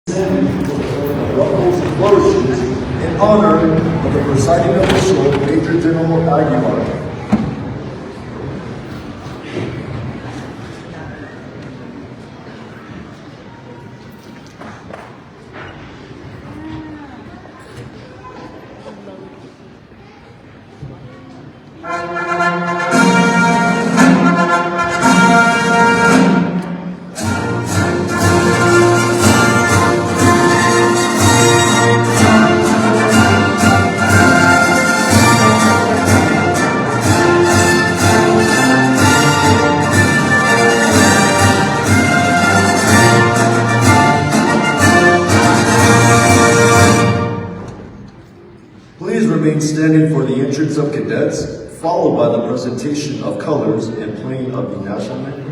Ruffles and flourishes in honor of the presiding official, Major General Aguilar. Please remain standing for the entrance of cadets, followed by the presentation of colors and playing of the national anthem.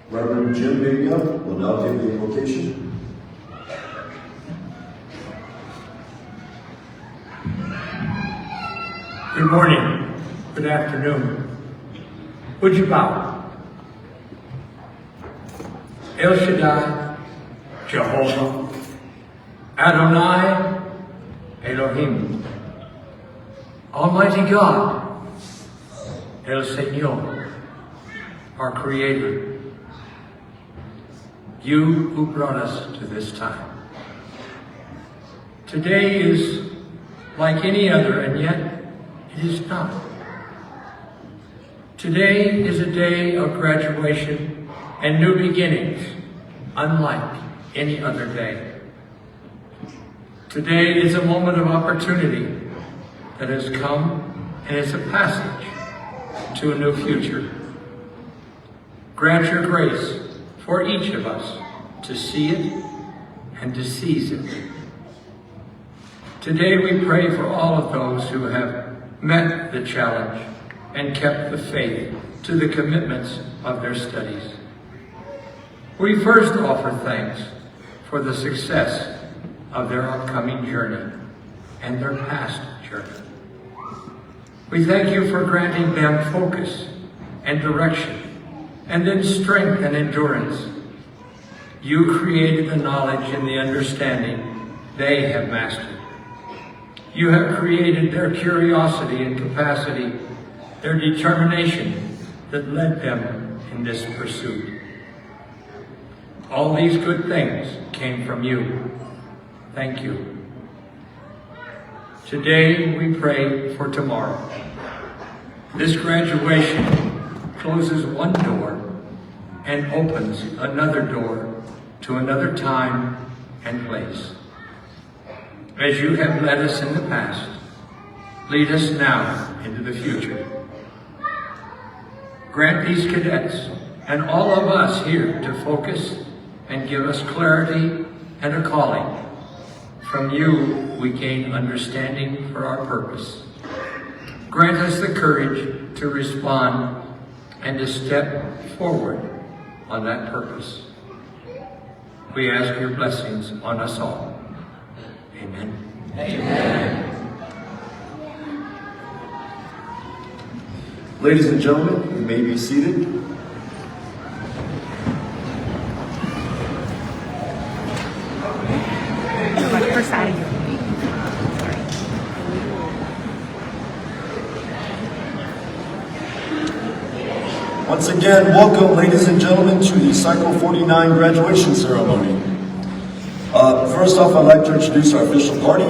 Reverend Jim Bigna will now give the invocation. Good morning, good afternoon. Would you bow? El Shaddai, Jehovah, Adonai, Elohim, Almighty God, El Señor, our Creator, you who brought us to this time. Today is like any other, and yet it is not. Today is a day of graduation and new beginnings, unlike any other day. Today is a moment of opportunity that has come, and it's a passage to a new future. Grant your grace for each of us to see it and to seize it. Today we pray for all of those who have met the challenge and kept the faith to the commitments of their studies. We first offer thanks for the success of their upcoming journey and their past journey. We thank you for granting them focus and direction, and then strength and endurance. You created the knowledge and the understanding they have mastered. You have created their curiosity and capacity, their determination that led them in this pursuit. All these good things came from you. Thank you. Today we pray for tomorrow. This graduation closes one door and opens another door to another time and place. As you have led us in the past, lead us now into the future. Grant these cadets and all of us here to focus and give us clarity and a calling. From you, we gain understanding for our purpose. Grant us the courage to respond and to step forward on that purpose. We ask your blessings on us all. Amen. Amen. Ladies and gentlemen, you may be seated. First side. Once again, welcome, ladies and gentlemen, to the Cycle 49 graduation ceremony. First off, I'd like to introduce our official party,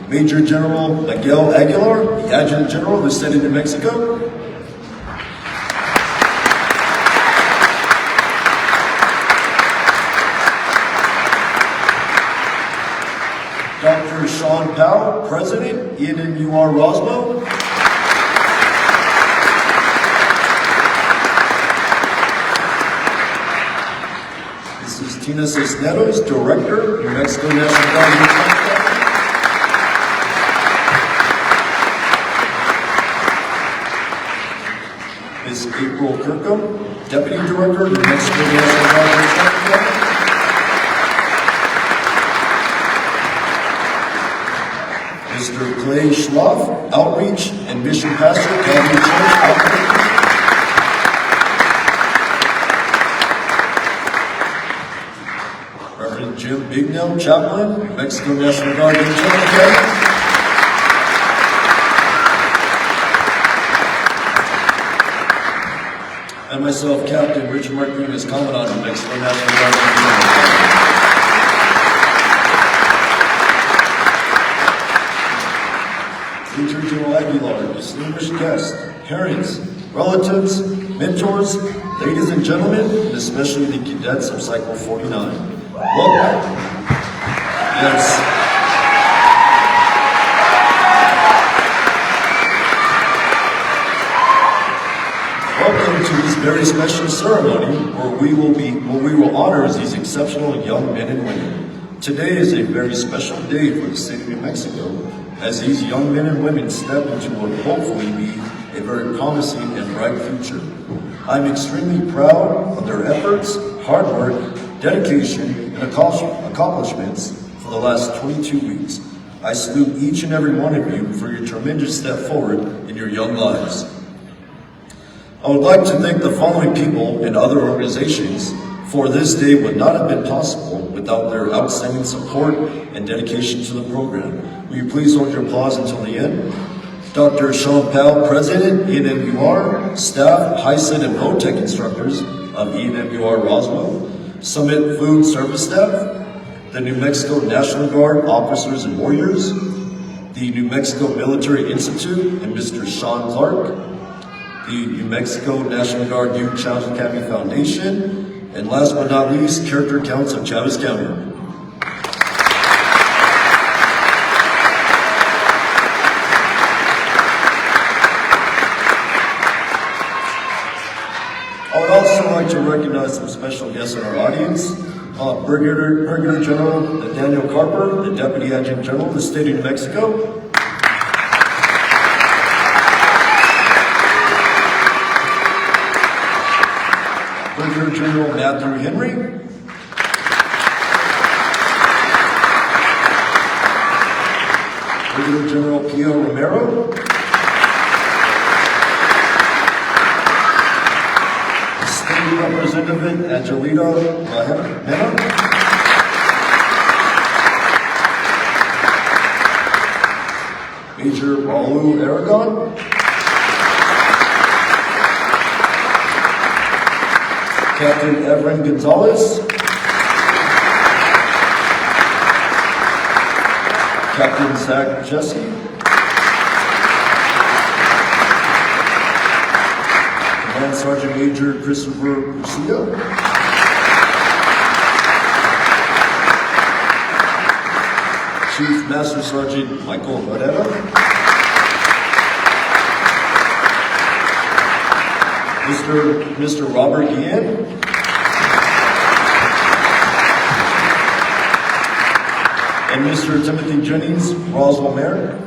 Major General Miguel Aguilar, the Adjutant General of the State of New Mexico. Dr. Sean Powell, President, NMYCA Roswell. Mrs. Tina Cisneros, Director, New Mexico National Guard. Ms. April Kirkham, Deputy Director, New Mexico National Guard. Mr. Clay Schloff, Outreach and Mission Pastor, Calvary Church, Outreach. Reverend Jim Bignell, Chaplain, New Mexico National Guard. And myself, Captain Richard Martinez, Commandant, New Mexico National Guard. Major General Aguilar, distinguished guests, parents, relatives, mentors, ladies and gentlemen, and especially the cadets of Cycle 49. Welcome. Yes. Welcome to this very special ceremony where we will honor these exceptional young men and women. Today is a very special day for the state of New Mexico, as these young men and women step into what will hopefully be a very promising and bright future. I'm extremely proud of their efforts, hard work, dedication, and accomplishments for the last 22 weeks. I salute each and every one of you for your tremendous step forward in your young lives. I would like to thank the following people and other organizations, for this day would not have been possible without their outstanding support and dedication to the program. Will you please hold your applause until the end? Dr. Sean Powell, President, ENMUR, staff, HISET and VOTEC instructors of ENMUR Roswell, Summit Food Service staff, the New Mexico National Guard officers and warriors, the New Mexico Military Institute and Mr. Sean Clark, the New Mexico National Guard Youth Challenge Academy Foundation, and last but not least, Character Counts of Chavez County. I would also like to recognize some special guests in our audience. Brigadier General Daniel Carper, the Deputy Adjutant General of the State of New Mexico. Brigadier General Matthew Henry. Brigadier General Pio Romero. State Representative Angelina Mena. Major Raul Aragon. Captain Evren Gonzalez. Captain Zach Jesse. Command Sergeant Major Christopher Lucia. Chief Master Sergeant Michael Varela. Mr. Robert Guillen. And Mr. Timothy Jennings, Roswell Mayor.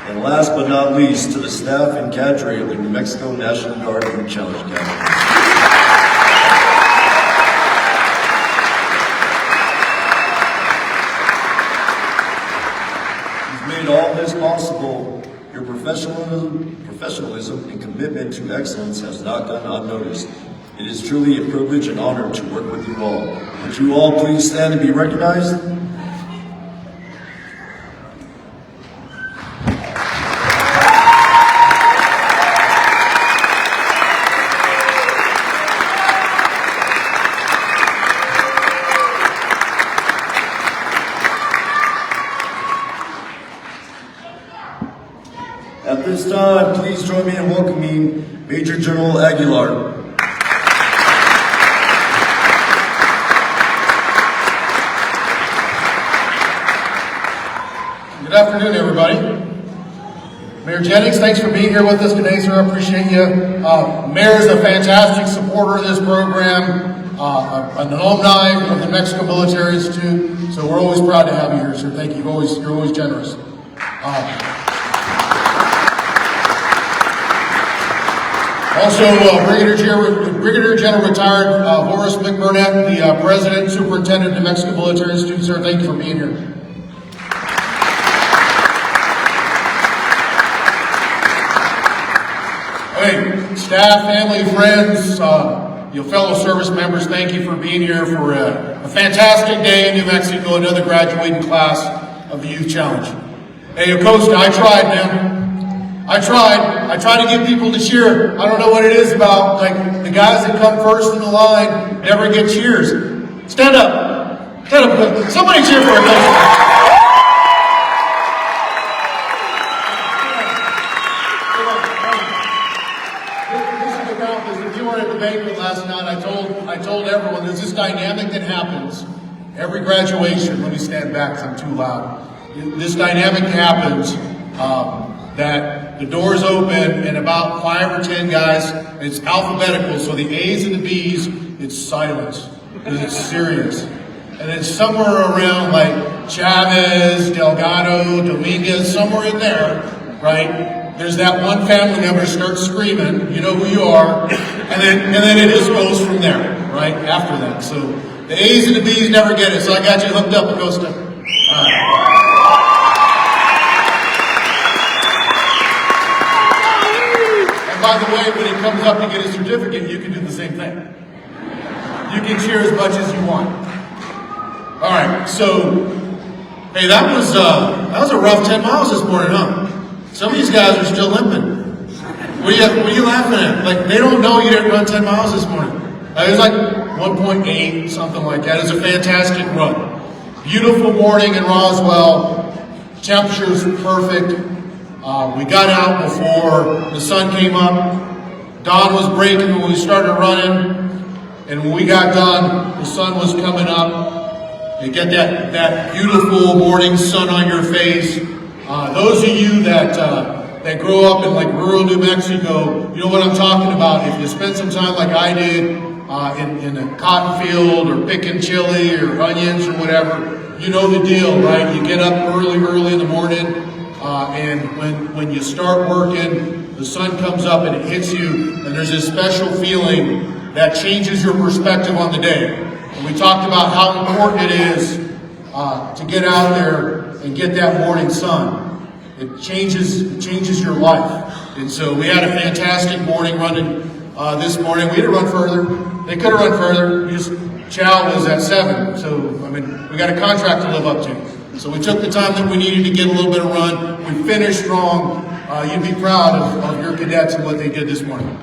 And last but not least, to the staff and cadre of the New Mexico National Guard Youth Challenge Academy. All this possible, your professionalism and commitment to excellence has not gone unnoticed. It is truly a privilege and honor to work with you all. Would you all please stand and be recognized? At this time, please join me in welcoming Major General Aguilar. Good afternoon, everybody. Mayor Jennings, thanks for being here with us today, sir. I appreciate you. Mayor is a fantastic supporter of this program, an alumni of the Mexico Military Institute, so we're always proud to have you here, sir. Thank you. You're always generous. Also, Brigadier General Retired Horace McBurnett, the President and Superintendent of the Mexico Military Institute, sir. Thank you for being here. Okay, staff, family, friends, your fellow service members, thank you for being here for a fantastic day in New Mexico, another graduating class of the Youth Challenge. Hey, Acosta, I tried, man. I tried to get people to cheer. I don't know what it is about, like, the guys that come first in the line never get cheers. Stand up. Stand up. Somebody cheer for Acosta. If you were at the banquet last night, I told everyone there's this dynamic that happens every graduation. Let me stand back because I'm too loud. This dynamic happens that the doors open and about 5 or 10 guys, it's alphabetical, so the A's and the B's, it's silence, because it's serious. And then somewhere around like Chavez, Delgado, Dominguez, somewhere in there, right, there's that one family member starts screaming, you know who you are, and then it just goes from there, right, after that. So the A's and the B's never get it, so I got you hooked up with Costa. And by the way, when he comes up to get his certificate, you can do the same thing. You can cheer as much as you want. All right, so, hey, that was a rough 10 miles this morning, huh? Some of these guys are still limping. What are you laughing at? Like, they don't know you didn't run 10 miles this morning. It was like 1.8, something like that. It was a fantastic run. Beautiful morning in Roswell. Temperature's perfect. We got out before the sun came up. Dawn was breaking when we started running. And when we got done, the sun was coming up. You get that beautiful morning sun on your face. Those of you that grow up in like rural New Mexico, you know what I'm talking about. If you spend some time like I did in a cotton field or picking chili or onions or whatever, you know the deal, right? You get up early in the morning, and when you start working, the sun comes up and it hits you, and there's this special feeling that changes your perspective on the day. And we talked about how important it is to get out there and get that morning sun. It changes your life. And so we had a fantastic morning running this morning. We had to run further. They could have run further. Chow was at 7. So, I mean, we got a contract to live up to. So we took the time that we needed to get a little bit of run. We finished strong. You'd be proud of your cadets and what they did this morning.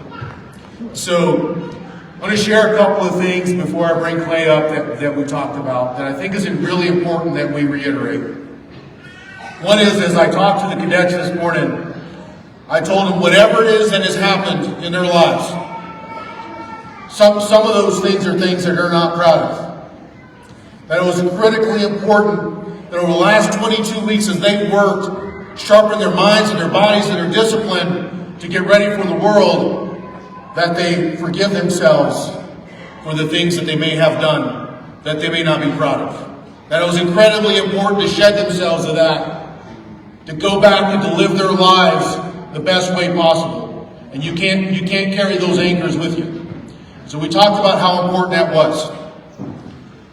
So I'm going to share a couple of things before I bring Clay up that we talked about that I think is really important that we reiterate. One is, as I talked to the cadets this morning, I told them whatever it is that has happened in their lives, some of those things are things that they're not proud of. That it was critically important that over the last 22 weeks as they worked, sharpened their minds and their bodies and their discipline to get ready for the world, that they forgive themselves for the things that they may have done, that they may not be proud of. That it was incredibly important to shed themselves of that, to go back and to live their lives the best way possible. And you can't carry those anchors with you. So we talked about how important that was.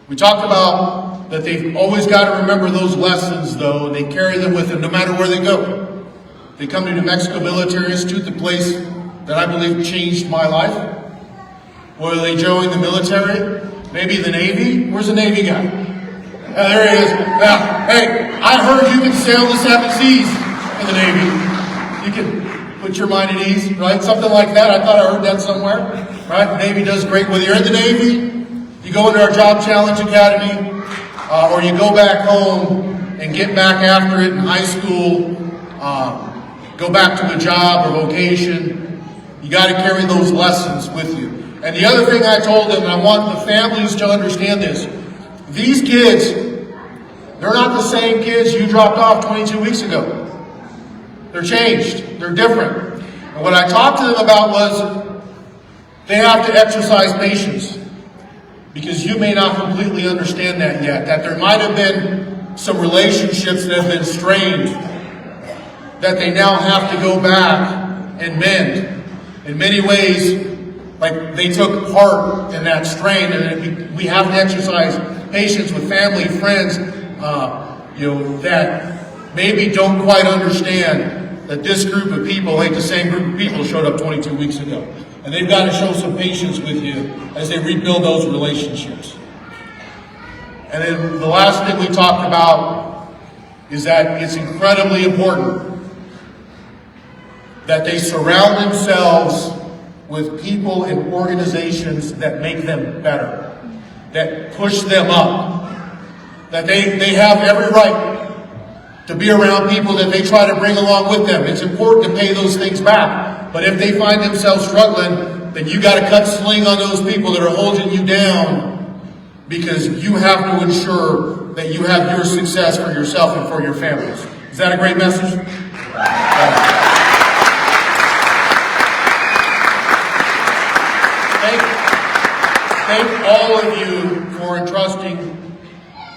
We talked about that they've always got to remember those lessons, though, and they carry them with them no matter where they go. They come to New Mexico Military Institute, the place that I believe changed my life. Whether they join the military, maybe the Navy. Where's the Navy guy? There he is. Now, hey, I heard you can sail the 7 seas in the Navy. You can put your mind at ease, right? Something like that. I thought I heard that somewhere, right? The Navy does great. Whether you're in the Navy, you go into our Job Challenge Academy, or you go back home and get back after it in high school, go back to a job or vocation, you got to carry those lessons with you. And the other thing I told them, and I want the families to understand this, these kids, they're not the same kids you dropped off 22 weeks ago. They're changed. They're different. And what I talked to them about was they have to exercise patience, because you may not completely understand that yet, that there might have been some relationships that have been strained that they now have to go back and mend. In many ways, like they took part in that strain, and we have to exercise patience with family, friends, that maybe don't quite understand that this group of people ain't the same group of people showed up 22 weeks ago. And they've got to show some patience with you as they rebuild those relationships. And then the last thing we talked about is that it's incredibly important that they surround themselves with people and organizations that make them better, that push them up, that they have every right to be around people that they try to bring along with them. It's important to pay those things back. But if they find themselves struggling, then you got to cut sling on those people that are holding you down, because you have to ensure that you have your success for yourself and for your families. Is that a great message? Thank all of you for entrusting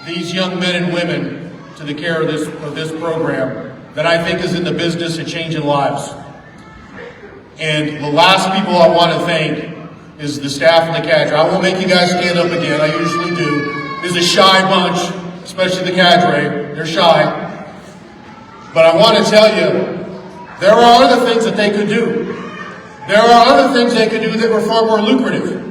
these young men and women to the care of this program that I think is in the business of changing lives. And the last people I want to thank is the staff and the cadre. I won't make you guys stand up again, I usually do. It's a shy bunch, especially the cadre. They're shy. But I want to tell you, there are other things that they could do. There are other things they could do that were far more lucrative.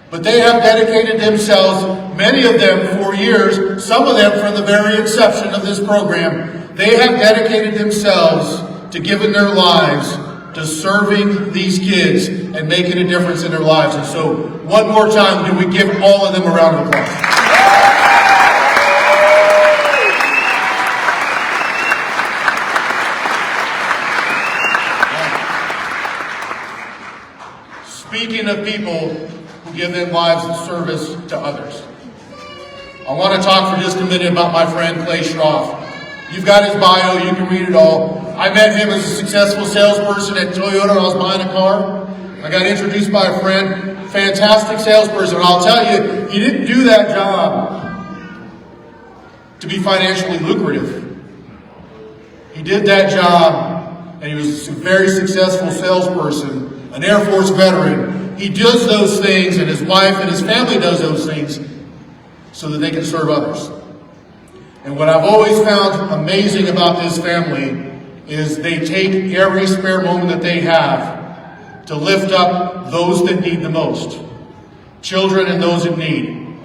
But they have dedicated themselves, many of them for years, some of them from the very inception of this program, they have dedicated themselves to giving their lives to serving these kids and making a difference in their lives. And so, one more time, do we give all of them a round of applause? Speaking of people who give their lives in service to others, I want to talk for just a minute about my friend Clay Schroff. You've got his bio, you can read it all. I met him as a successful salesperson at Toyota. I was buying a car. I got introduced by a friend, fantastic salesperson. And I'll tell you, he didn't do that job to be financially lucrative. He did that job, and he was a very successful salesperson, an Air Force veteran. He does those things, and his wife and his family does those things so that they can serve others. And what I've always found amazing about this family is they take every spare moment that they have to lift up those that need the most, children and those in need.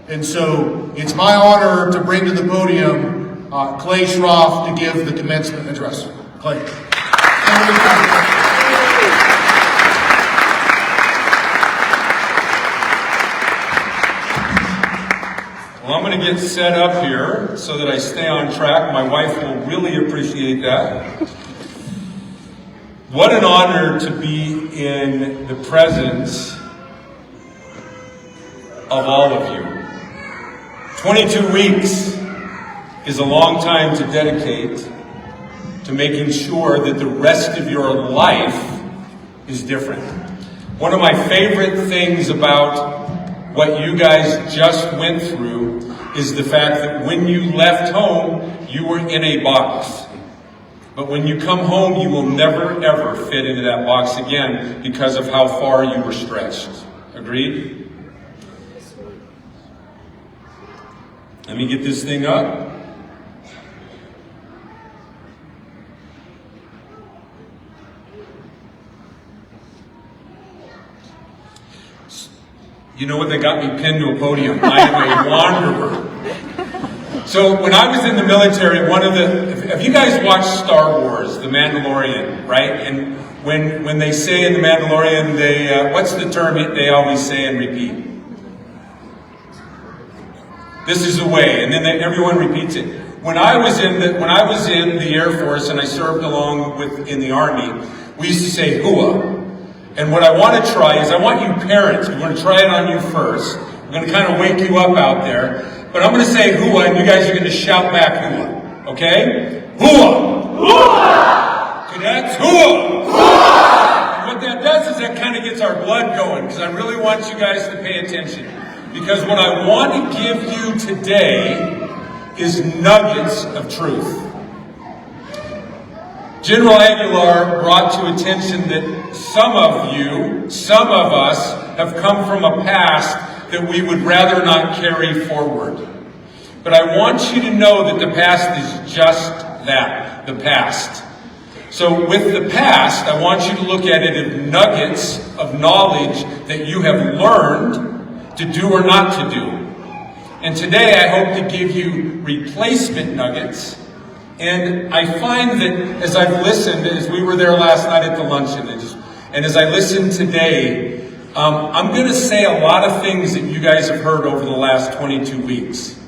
And so it's my honor to bring to the podium Clay Schroff to give the commencement address. Clay. Well, I'm going to get set up here so that I stay on track. My wife will really appreciate that. What an honor to be in the presence of all of you. 22 weeks is a long time to dedicate to making sure that the rest of your life is different. One of my favorite things about what you guys just went through is the fact that when you left home, you were in a box. But when you come home, you will never, ever fit into that box again because of how far you were stretched. Agreed? Let me get this thing up. You know what? They got me pinned to a podium. I am a wanderer. So when I was in the military, have you guys watched Star Wars, The Mandalorian, right? And when they say in The Mandalorian, what's the term they always say and repeat? This is the way, and then everyone repeats it. When I was in the Air Force and I served along in the Army, we used to say "hua." And what I want to try is, I want you parents, we want to try it on you first. I'm going to kind of wake you up out there. But I'm going to say "hua," and you guys are going to shout back "hua." Okay? Hua! Hua! Cadets, hua! Hua! And what that does is that kind of gets our blood going, because I really want you guys to pay attention. Because what I want to give you today is nuggets of truth. General Aguilar brought to attention that some of us, have come from a past that we would rather not carry forward. But I want you to know that the past is just that, the past. So with the past, I want you to look at it as nuggets of knowledge that you have learned to do or not to do. And today I hope to give you replacement nuggets. And I find that as I've listened, as we were there last night at the luncheon, and as I listened today, I'm going to say a lot of things that you guys have heard over the last 22 weeks.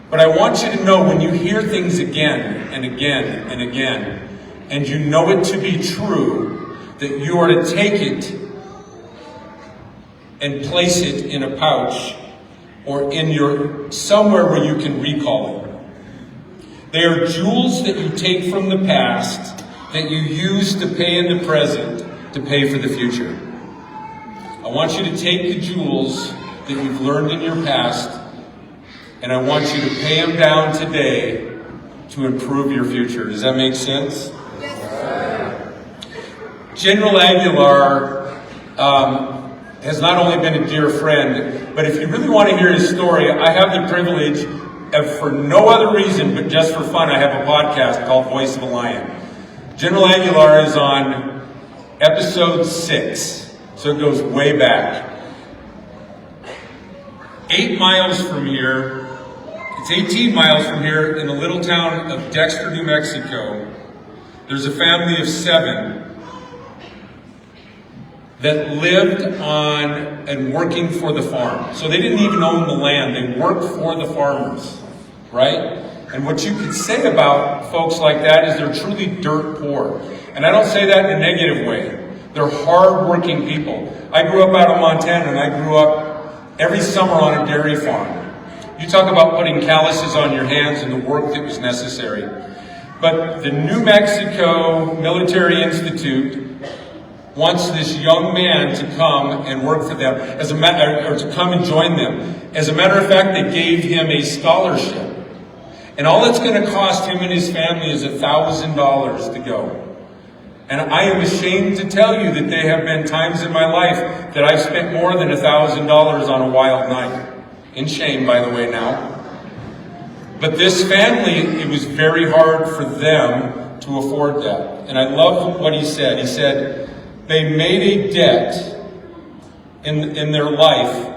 But I want you to know, when you hear things again and again and again, and you know it to be true, that you are to take it and place it in a pouch or in somewhere where you can recall it. They are jewels that you take from the past that you use to pay in the present to pay for the future. I want you to take the jewels that you've learned in your past, and I want you to pay them down today to improve your future. Does that make sense? Yes, sir. General Aguilar has not only been a dear friend, but if you really want to hear his story, I have the privilege of, for no other reason but just for fun, I have a podcast called Voice of a Lion. General Aguilar is on episode 6, so it goes way back. 8 miles from here, it's 18 miles from here, in the little town of Dexter, New Mexico, there's a family of 7 that lived on and working for the farm. So they didn't even own the land, they worked for the farmers, right? And what you could say about folks like that is they're truly dirt poor. And I don't say that in a negative way. They're hard-working people. I grew up out of Montana, and I grew up every summer on a dairy farm. You talk about putting calluses on your hands and the work that was necessary. But the New Mexico Military Institute wants this young man to come and work for them, or to come and join them. As a matter of fact, they gave him a scholarship. And all it's going to cost him and his family is $1,000 to go. And I am ashamed to tell you that there have been times in my life that I've spent more than $1,000 on a wild night. In shame, by the way, now. But this family, it was very hard for them to afford that. And I love what he said. He said, they made a debt in their life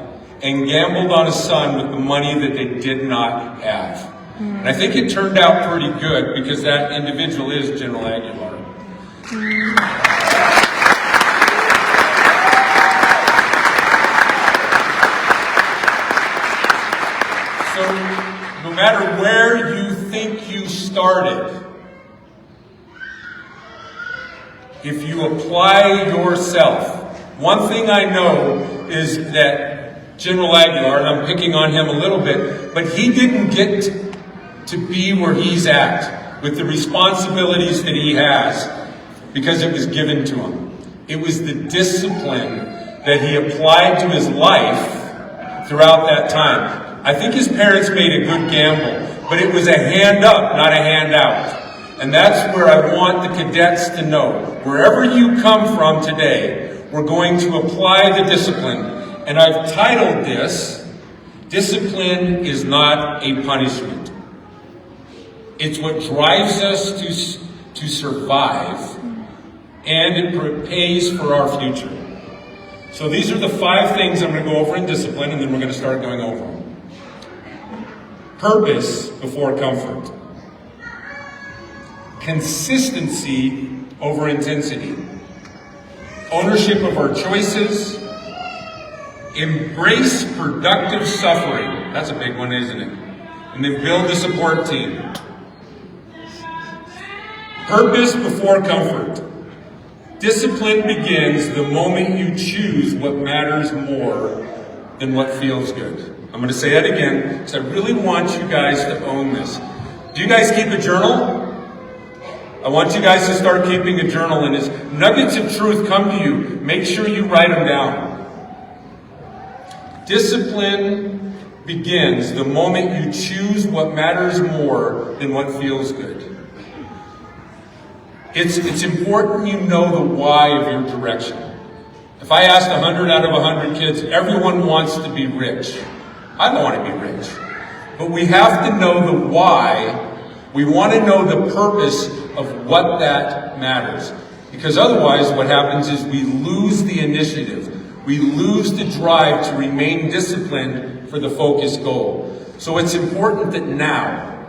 and gambled on a son with the money that they did not have. And I think it turned out pretty good because that individual is General Aguilar. So, no matter where you think you started, if you apply yourself, one thing I know is that General Aguilar, and I'm picking on him a little bit, but he didn't get to be where he's at with the responsibilities that he has because it was given to him. It was the discipline that he applied to his life throughout that time. I think his parents made a good gamble, but it was a hand up, not a hand out. And that's where I want the cadets to know. Wherever you come from today, we're going to apply the discipline. And I've titled this, Discipline is Not a Punishment. It's what drives us to survive, and it pays for our future. So these are the 5 things I'm going to go over in discipline, and then we're going to start going over them. Purpose before comfort. Consistency over intensity. Ownership of our choices. Embrace productive suffering. That's a big one, isn't it? And then build a support team. Purpose before comfort. Discipline begins the moment you choose what matters more than what feels good. I'm going to say that again because I really want you guys to own this. Do you guys keep a journal? I want you guys to start keeping a journal, and as nuggets of truth come to you, make sure you write them down. Discipline begins the moment you choose what matters more than what feels good. It's important you know the why of your direction. If I asked 100 out of 100 kids, everyone wants to be rich. I don't want to be rich. But we have to know the why. We want to know the purpose of what that matters. Because otherwise what happens is we lose the initiative. We lose the drive to remain disciplined for the focused goal. So it's important that now,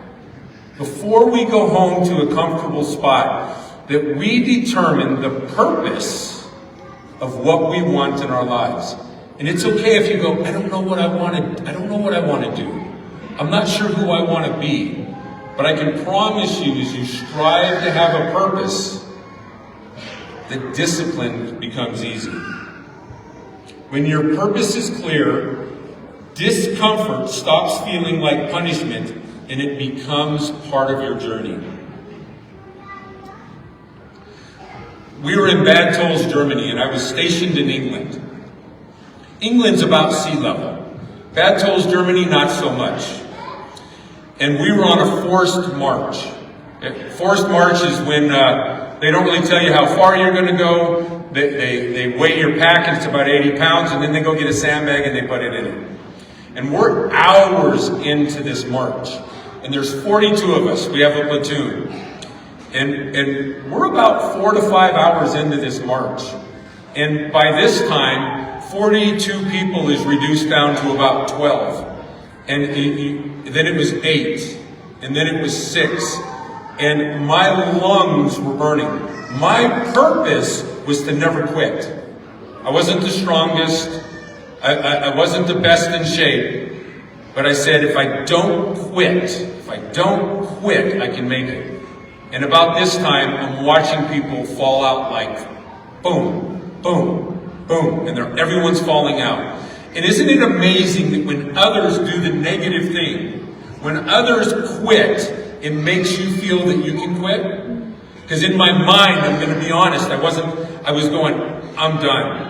before we go home to a comfortable spot, that we determine the purpose of what we want in our lives. And it's okay if you go, I don't know what I want to do. I'm not sure who I want to be. But I can promise you, as you strive to have a purpose, that discipline becomes easy. When your purpose is clear, discomfort stops feeling like punishment and it becomes part of your journey. We were in Bad Tölz, Germany, and I was stationed in England. England's about sea level. Bad Tölz, Germany, not so much. And we were on a forced march. Forced march is when They don't really tell you how far you're going to go. They weigh your pack, it's about 80 pounds, and then they go get a sandbag and they put it in it. And we're hours into this march. And there's 42 of us. We have a platoon. And we're about 4 to 5 hours into this march. And by this time, 42 people is reduced down to about 12. And then it was 8. And then it was 6. And my lungs were burning. My purpose was to never quit. I wasn't the strongest. I wasn't the best in shape. But I said, if I don't quit, I can make it. And about this time, I'm watching people fall out like boom, boom, boom. And everyone's falling out. And isn't it amazing that when others do the negative thing, when others quit, it makes you feel that you can quit? Because in my mind, I'm going to be honest, I was going, I'm done.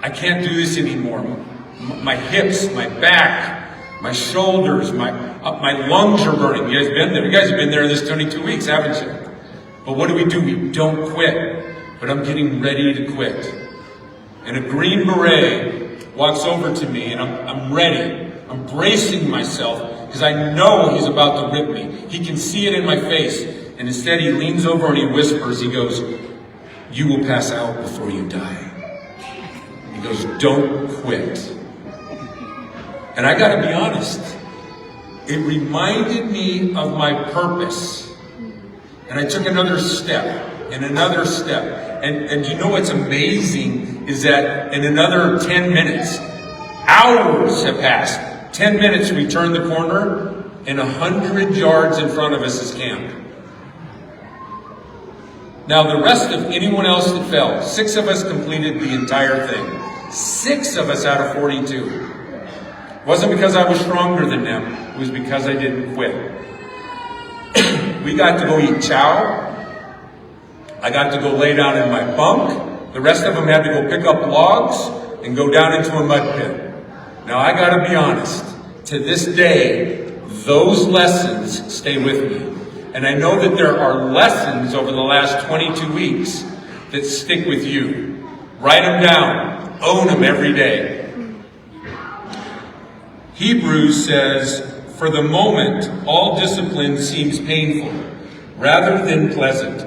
I can't do this anymore. My hips, my back, my shoulders, my lungs are burning. You guys been there? You guys have been there this 22 weeks, haven't you? But what do? We don't quit. But I'm getting ready to quit. And a Green Beret walks over to me, and I'm ready. I'm bracing myself because I know he's about to rip me. He can see it in my face. And instead he leans over and he whispers, he goes, "You will pass out before you die." He goes, "Don't quit." And I gotta be honest, it reminded me of my purpose. And I took another step and another step. And you know what's amazing is that in another 10 minutes, hours have passed. 10 minutes, we turn the corner, and 100 yards in front of us is camp. Now, the rest of anyone else that fell, 6 of us completed the entire thing. 6 of us out of 42. It wasn't because I was stronger than them. It was because I didn't quit. We got to go eat chow. I got to go lay down in my bunk. The rest of them had to go pick up logs and go down into a mud pit. Now, I got to be honest. To this day, those lessons stay with me. And I know that there are lessons over the last 22 weeks that stick with you. Write them down. Own them every day. Hebrews says, "For the moment, all discipline seems painful, rather than pleasant.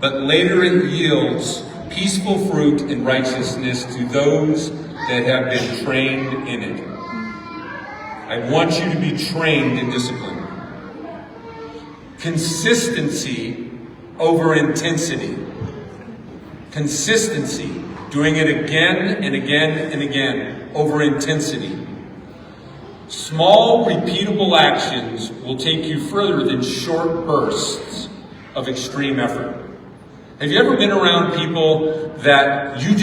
But later it yields peaceful fruit and righteousness to those that have been trained in it." I want you to be trained in discipline. Consistency over intensity. Consistency. Doing it again and again and again over intensity. Small, repeatable actions will take you further than short bursts of extreme effort. Have you ever been around people that you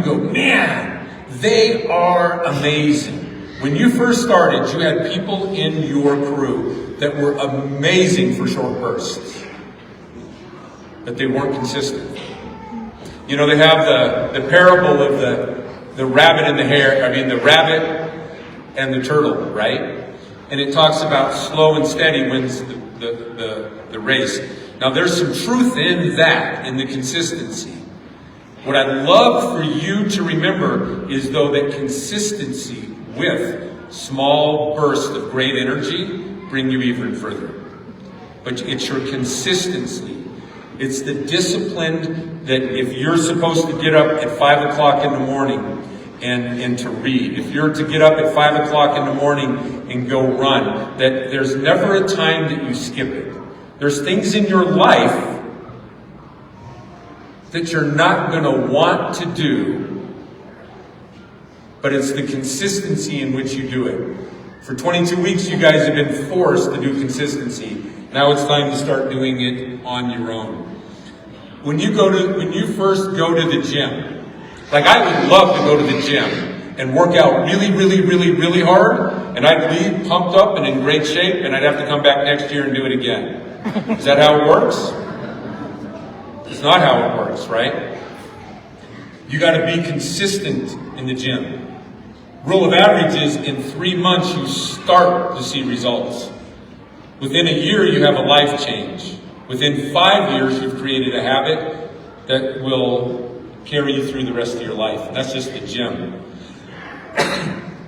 go, man, they are amazing. When you first started, you had people in your crew that were amazing for short bursts, but they weren't consistent. You know, they have the parable of the rabbit and the rabbit and the turtle, right? And it talks about slow and steady wins the race. Now, there's some truth in that, in the consistency. What I'd love for you to remember is, though, that consistency with small bursts of great energy bring you even further. But it's your consistency. It's the discipline that if you're supposed to get up at 5 o'clock in the morning and to read, if you're to get up at 5 o'clock in the morning and go run, that there's never a time that you skip it. There's things in your life that you're not going to want to do, but it's the consistency in which you do it. For 22 weeks, you guys have been forced to do consistency. Now it's time to start doing it on your own. When you first go to the gym, like I would love to go to the gym and work out really, really, really, really hard, and I'd leave pumped up and in great shape, and I'd have to come back next year and do it again. Is that how it works? It's not how it works, right? You got to be consistent in the gym. Rule of averages, in 3 months you start to see results. Within a year you have a life change. Within 5 years, you've created a habit that will carry you through the rest of your life. And that's just the gym.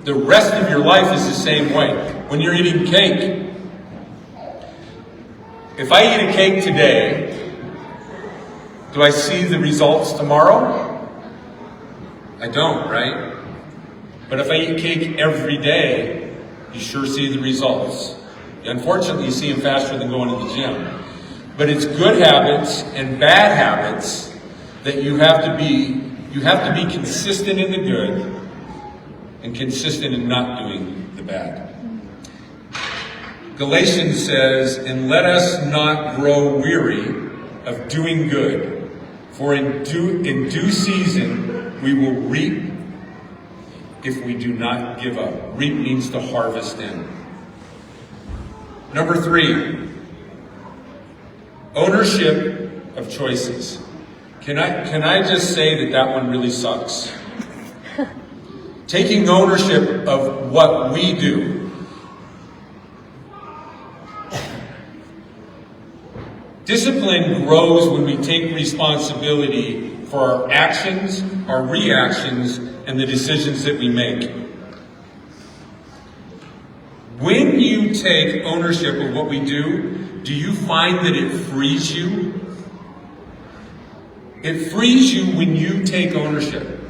The rest of your life is the same way. When you're eating cake, if I eat a cake today, do I see the results tomorrow? I don't, right? But if I eat cake every day, you sure see the results. Unfortunately, you see them faster than going to the gym. But it's good habits and bad habits that you have to be consistent in the good and consistent in not doing the bad. Galatians says, "And let us not grow weary of doing good, for in due season we will reap if we do not give up." Reap means to harvest in. Number 3, ownership of choices. Can I just say that one really sucks? Taking ownership of what we do. Discipline grows when we take responsibility for our actions, our reactions, and the decisions that we make. When you take ownership of what we do you find that it frees you? It frees you when you take ownership.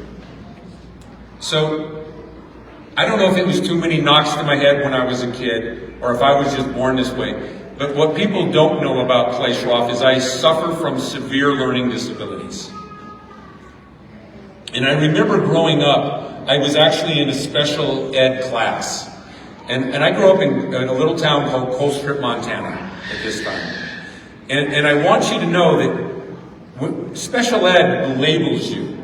So, I don't know if it was too many knocks to my head when I was a kid, or if I was just born this way, but what people don't know about Clay Schroff is I suffer from severe learning disabilities. And I remember growing up, I was actually in a special ed class. And I grew up in a little town called Colstrip, Montana at this time. And I want you to know that special ed labels you.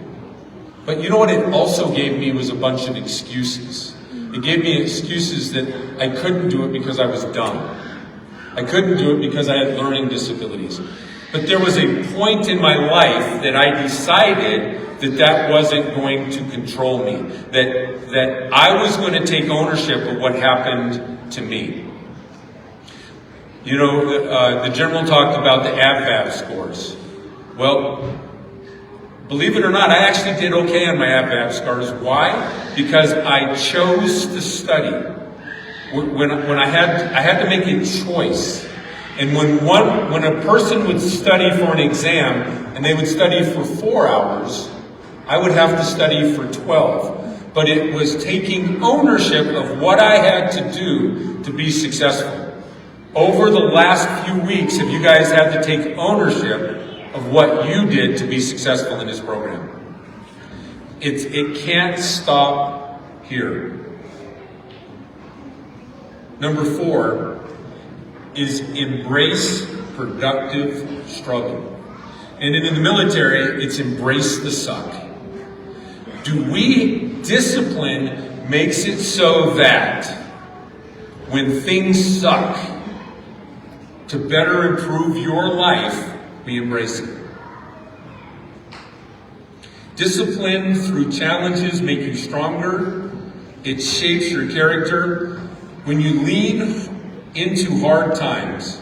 But you know what it also gave me was a bunch of excuses. It gave me excuses that I couldn't do it because I was dumb. I couldn't do it because I had learning disabilities. But there was a point in my life that I decided that wasn't going to control me. That I was going to take ownership of what happened to me. You know, the general talked about the ABVAB scores. Well, believe it or not, I actually did okay on my ABVAB scores. Why? Because I chose to study. When I had to make a choice. And when a person would study for an exam and they would study for 4 hours, I would have to study for 12. But it was taking ownership of what I had to do to be successful. Over the last few weeks, have you guys had to take ownership of what you did to be successful in this program? It can't stop here. Number 4 is embrace productive struggle. And in the military, it's embrace the suck. Discipline makes it so that when things suck, to better improve your life, we embrace it. Discipline through challenges make you stronger. It shapes your character. When you lean into hard times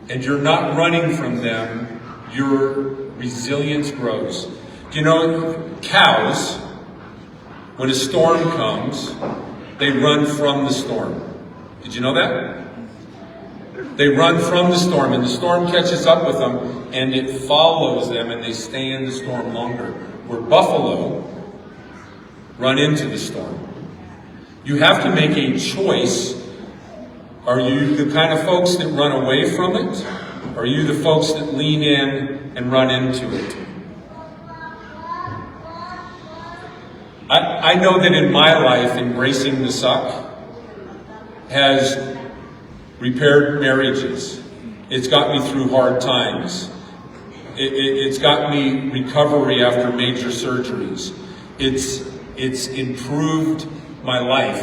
and you're not running from them, your resilience grows. You know, cows, when a storm comes, they run from the storm. Did you know that? They run from the storm, and the storm catches up with them, and it follows them, and they stay in the storm longer. Where buffalo run into the storm. You have to make a choice. Are you the kind of folks that run away from it? Or are you the folks that lean in and run into it? I know that in my life, embracing the suck has repaired marriages. It's got me through hard times. It's got me recovery after major surgeries. It's improved my life.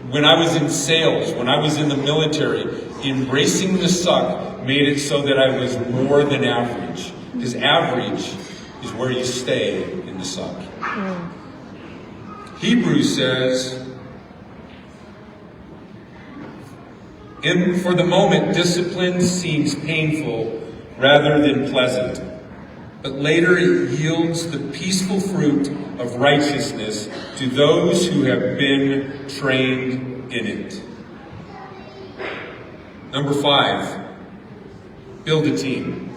When I was in sales, when I was in the military, embracing the suck made it so that I was more than average. Because average is where you stay in the suck. Hebrews says, For the moment, discipline seems painful rather than pleasant, but later it yields the peaceful fruit of righteousness to those who have been trained in it. Number 5, build a team.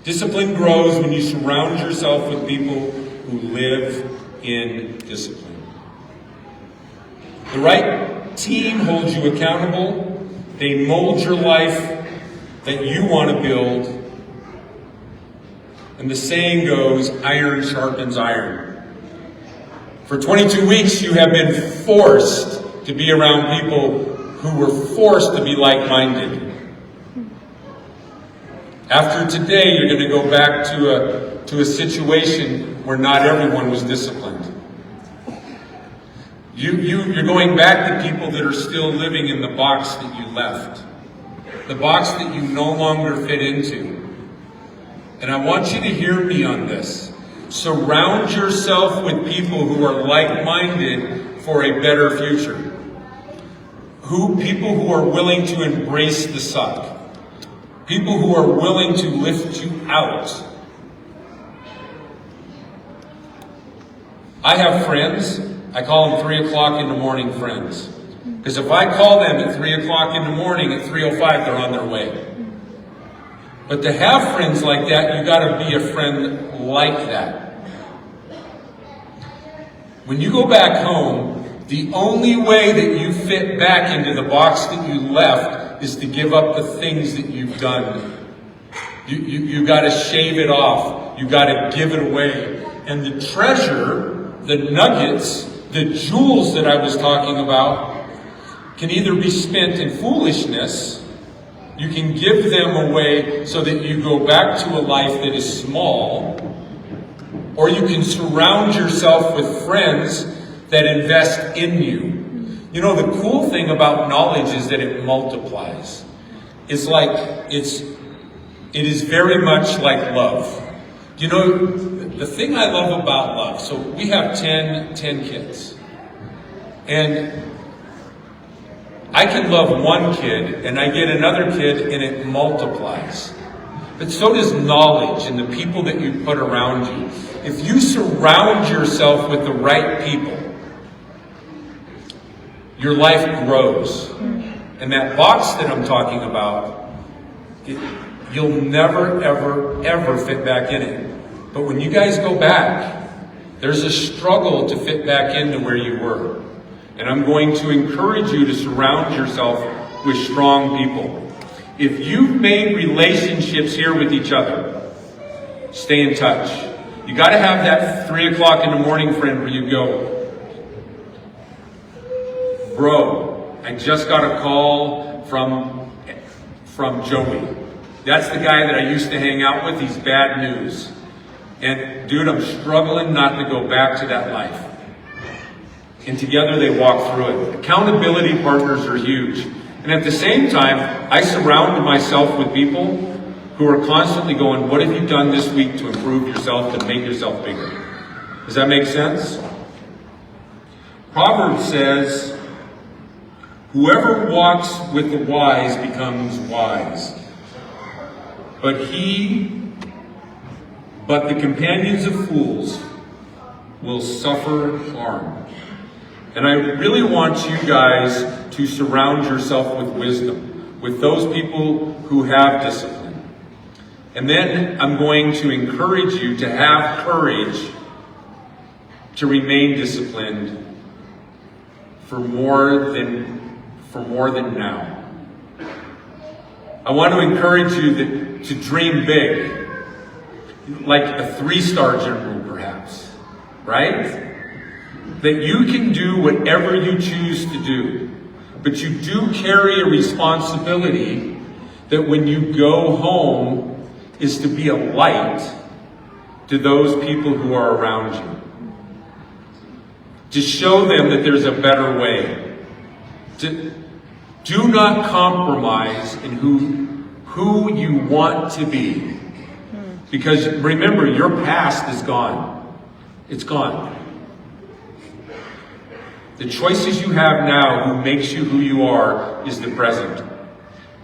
Discipline grows when you surround yourself with people who live in discipline. The right team holds you accountable. They mold your life that you want to build. And the saying goes, iron sharpens iron. For 22 weeks, you have been forced to be around people who were forced to be like-minded. After today, you're going to go back to a situation where not everyone was disciplined. You're going back to people that are still living in the box that you left, the box that you no longer fit into. And I want you to hear me on this. Surround yourself with people who are like-minded for a better future. People who are willing to embrace the suck. People who are willing to lift you out. I have friends, I call them 3 o'clock in the morning friends. Because if I call them at 3 o'clock in the morning, at 3:05 they're on their way. But to have friends like that, you got to be a friend like that. When you go back home, the only way that you fit back into the box that you left is to give up the things that you've done. You got to shave it off. You got to give it away. And the treasure, the nuggets, the jewels that I was talking about can either be spent in foolishness. You can give them away so that you go back to a life that is small, or you can surround yourself with friends that invest in you. You know, the cool thing about knowledge is that it multiplies. It is very much like love. You know, the thing I love about love, so we have 10 kids. And I can love one kid, and I get another kid, and it multiplies. But so does knowledge and the people that you put around you. If you surround yourself with the right people, your life grows. And that box that I'm talking about, you'll never, ever, ever fit back in it. But when you guys go back, there's a struggle to fit back into where you were. And I'm going to encourage you to surround yourself with strong people. If you've made relationships here with each other, stay in touch. You got to have that 3 o'clock in the morning friend where you go, bro, I just got a call from Joey. That's the guy that I used to hang out with. He's bad news. And dude, I'm struggling not to go back to that life. And together they walk through it. Accountability partners are huge. And at the same time, I surround myself with people who are constantly going, what have you done this week to improve yourself, to make yourself bigger? Does that make sense? Proverbs says, whoever walks with the wise becomes wise. But the companions of fools will suffer harm. And I really want you guys to surround yourself with wisdom, with those people who have discipline. And then I'm going to encourage you to have courage to remain disciplined for more than now. I want to encourage you to dream big, like a 3-star general perhaps, right? That you can do whatever you choose to do, but you do carry a responsibility that when you go home is to be a light to those people who are around you. To show them that there's a better way. Do not compromise in who you want to be. Because remember, your past is gone. It's gone. The choices you have now, who makes you who you are, is the present.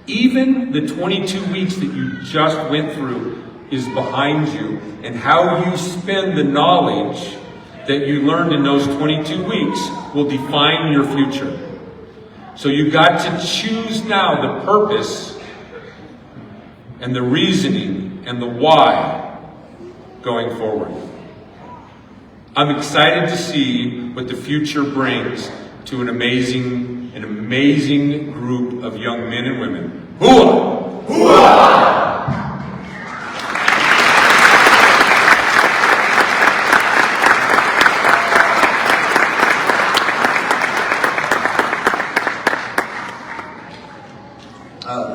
Even the 22 weeks that you just went through is behind you, and how you spend the knowledge that you learned in those 22 weeks will define your future. So you've got to choose now the purpose and the reasoning and the why going forward. I'm excited to see what the future brings to an amazing group of young men and women. Hooah! Hooah!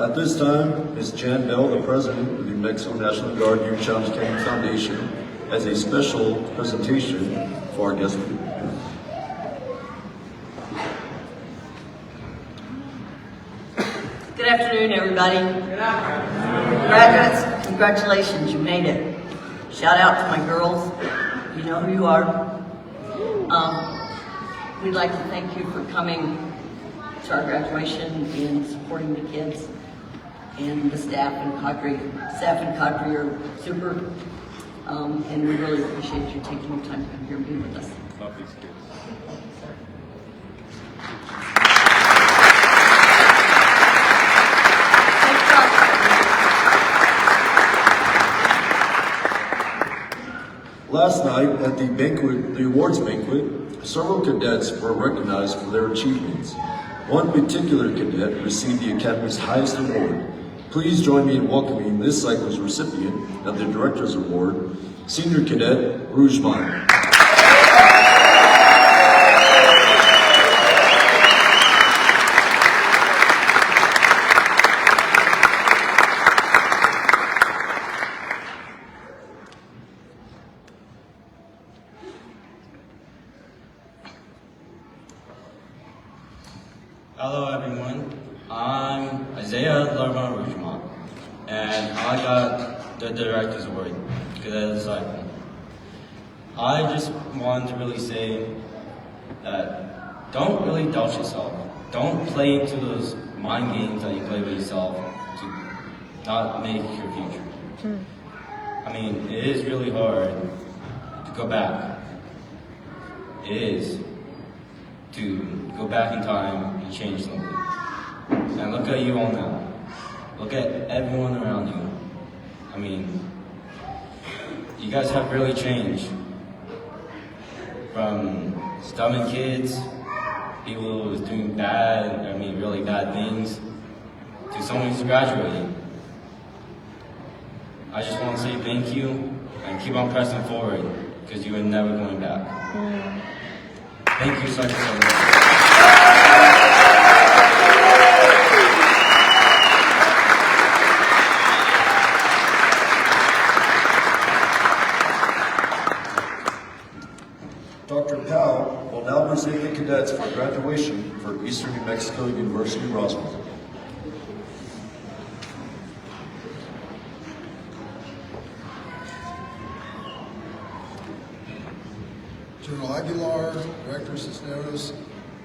At this time, Ms. Jan Bell, the President of the New Mexico National Guard Youth Challenge Training Foundation, has a special presentation for our guest group. Good afternoon, everybody. Good afternoon. Graduates, congratulations, you made it. Shout out to my girls. You know who you are. We'd like to thank you for coming to our graduation and supporting the kids. And the staff and cadre are super. And we really appreciate you taking the time to come here and be with us. Love these kids. Last night at the awards banquet, several cadets were recognized for their achievements. One particular cadet received the Academy's highest award. Please join me in welcoming this cycle's recipient of the Director's Award, Senior Cadet Rougemont. Hello everyone, I'm Isaiah Larmont Rougemont, and I got the Director's Award, Cadet Cycle. I just wanted to really say that don't really doubt yourself. Don't play into those mind games that you play with yourself to not make your future. I mean, it is really hard to go back. It is to go back in time and change something. And look at you all now. Look at everyone around you. I mean, you guys have really changed. From stubborn kids, people who was doing really bad things, to someone who's graduating. I just want to say thank you and keep on pressing forward because you are never going back. Thank you so much. Dr. Powell will now present the cadets for graduation for Eastern New Mexico University, Roswell. General Aguilar, Director Cisneros,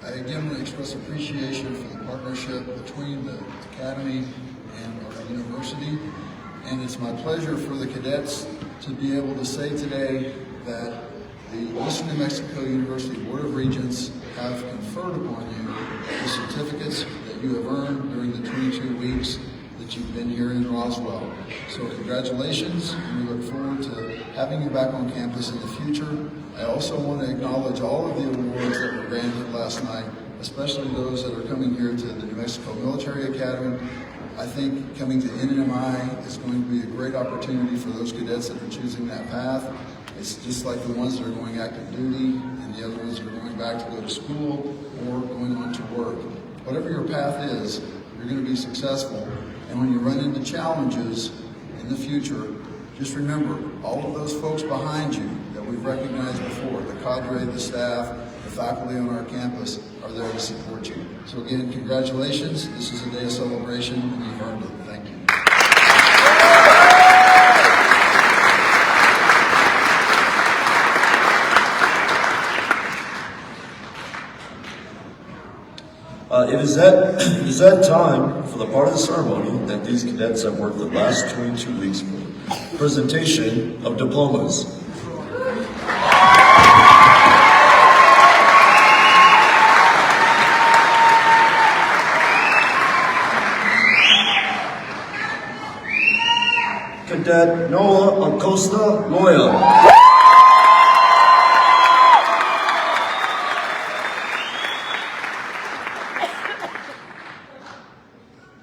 I again want to express appreciation for the partnership between the Academy and our university. And it's my pleasure for the cadets to be able to say today that the Eastern New Mexico University Board of Regents have conferred upon you the certificates that you have earned during the 22 weeks that you've been here in Roswell. So congratulations, and we look forward to having you back on campus in the future. I also want to acknowledge all of the awards that were granted last night, especially those that are coming here to the New Mexico Military Academy. I think coming to NMI is going to be a great opportunity for those cadets that are choosing that path. It's just like the ones that are going active duty and the other ones that are going back to go to school or going on to work. Whatever your path is, you're going to be successful. And when you run into challenges in the future, just remember all of those folks behind you that we've recognized before, the cadre, the staff, the faculty on our campus are there to support you. So again, congratulations. This is a day of celebration and you've earned it. Thank you. It is that time for the part of the ceremony that these cadets have worked the last 22 weeks for. Presentation of diplomas. Cadet Noah Acosta Loya.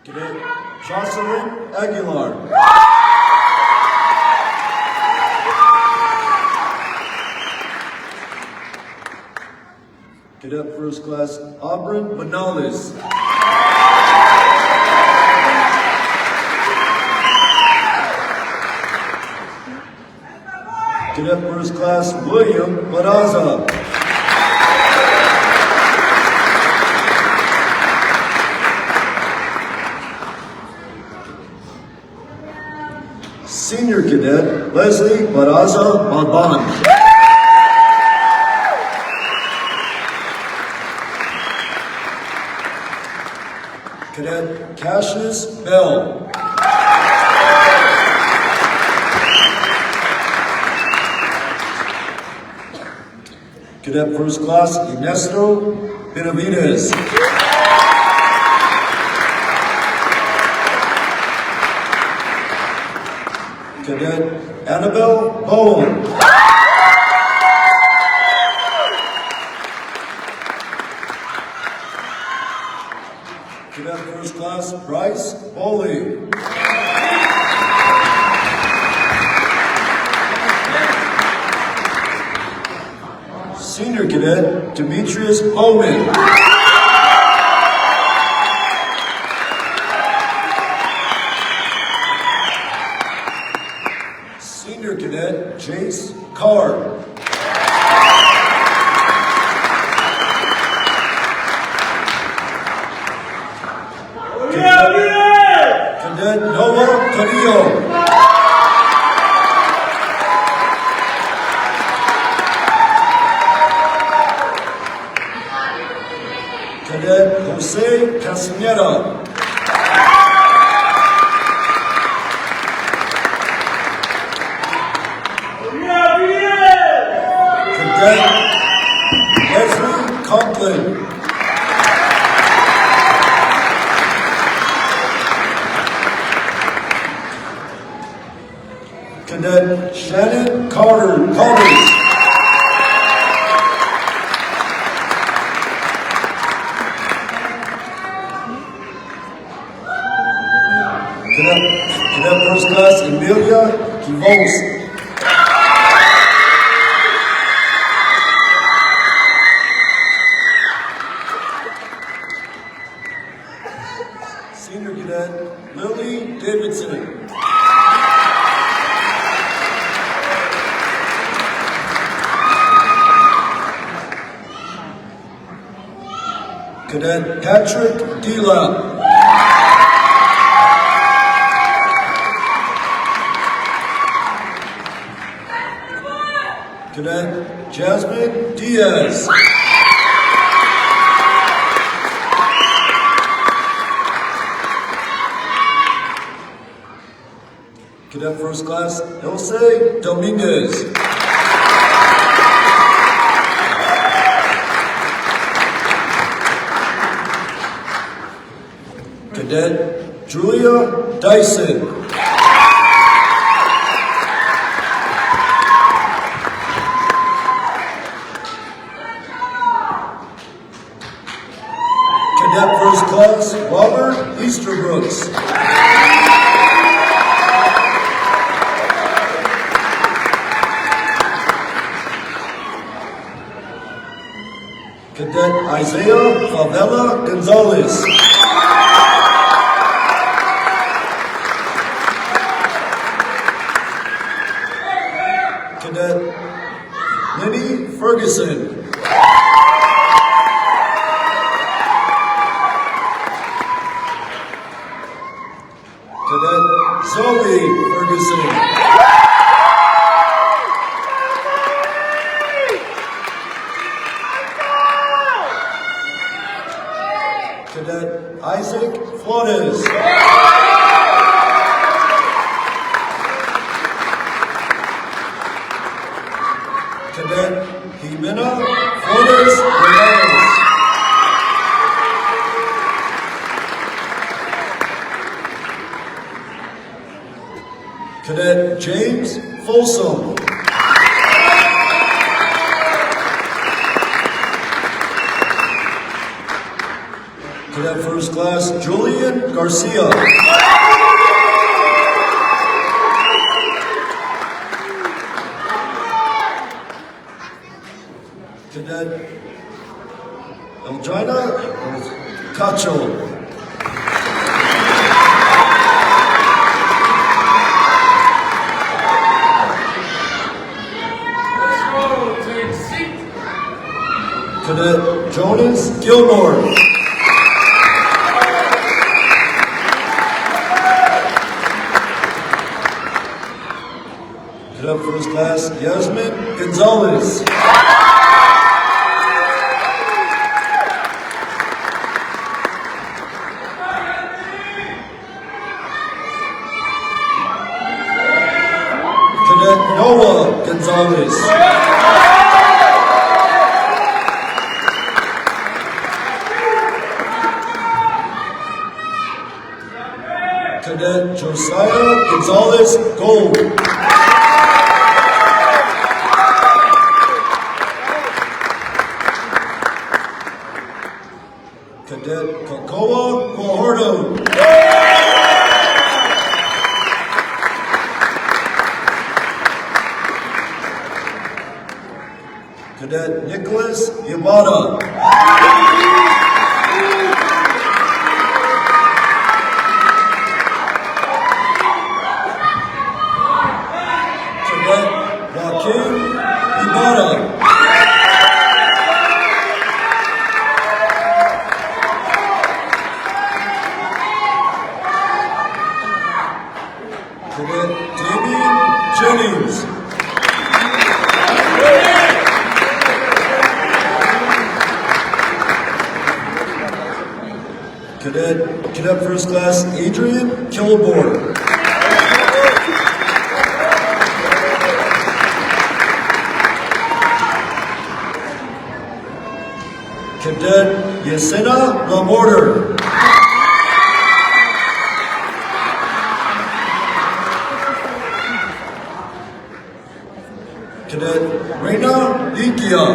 Cadet Jocelyn Aguilar. Cadet First Class Abrin Manales. Cadet First Class William Madaza. Senior Cadet Leslie Madaza Balban. Cadet Cassius Bell. Cadet First Class Ernesto Benavides. Cadet Annabelle Bowen. Cadet First Class Bryce Foley. Senior Cadet Demetrius Bowman. Senior Cadet Jace Carr. Cadet Noah Carrillo. Cadet Jose Castaneda. Cadet Leslie Conklin. Cadet Shannon Carter. Cadet First Class Emilia Kivos. Senior Cadet Lily Davidson. Cadet Patrick Dela. Cadet Jasmine Diaz. Cadet First Class Ilse Dominguez. Cadet Julia Dyson. Cadet First Class Robert Easterbrooks. Cadet Isaiah Favela Gonzalez. Cadet Lenny Ferguson. Cadet Zoe Ferguson. Cadet Isaac Flores. Cadet Jimena Flores Morales. Cadet James Folsom. Cadet First Class Julian Garcia. Cadet Elgina Cacho. Cadet Jonas Gilmore. Cadet First Class Yasmin Gonzalez. Cadet Noah Gonzalez. Cadet Josiah Gonzalez Gold. Cadet Cocoa Guajardo. Cadet Nicholas Yamada. Cadet Joaquin Yamada. Cadet Damien Jennings. Cadet First Class Adrian Kilborn. Cadet Yesenia Lamorter. Cadet Reina Likia.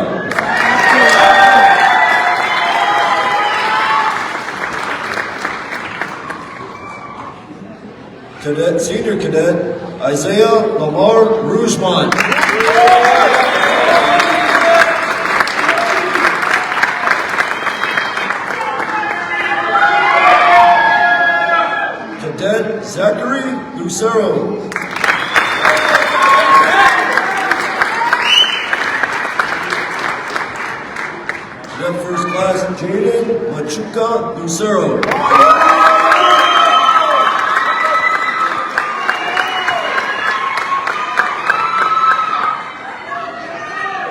Cadet Senior Cadet Isaiah Lamar Rougemont. Cadet Zachary Lucero. Cadet First Class Jaden Machuca Lucero.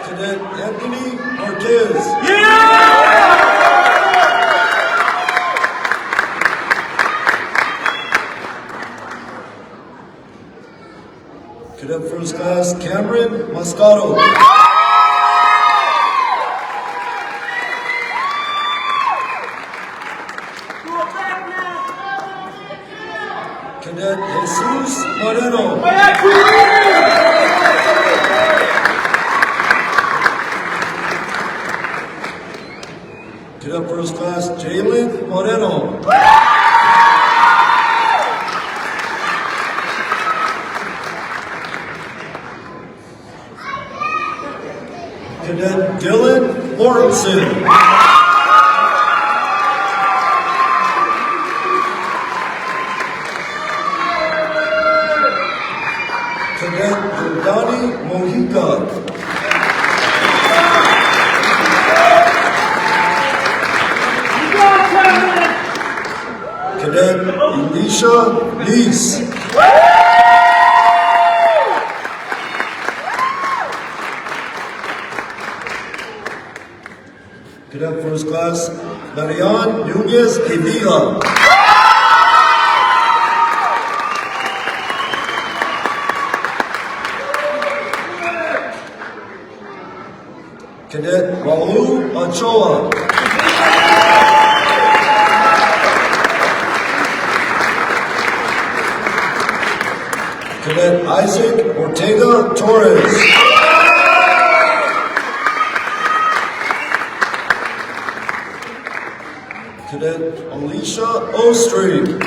Cadet Anthony Marquez. Cadet First Class Cameron Moscato. Cadet Jesus Moreno. Cadet First Class Jalen Moreno. Cadet Dylan Mortensen. Cadet Donnie Mojica. Cadet Elisha Lees. Cadet First Class Marian Nunez Avila. Cadet Raul Ochoa. Cadet Isaac Ortega Torres. Cadet Alicia Ostry.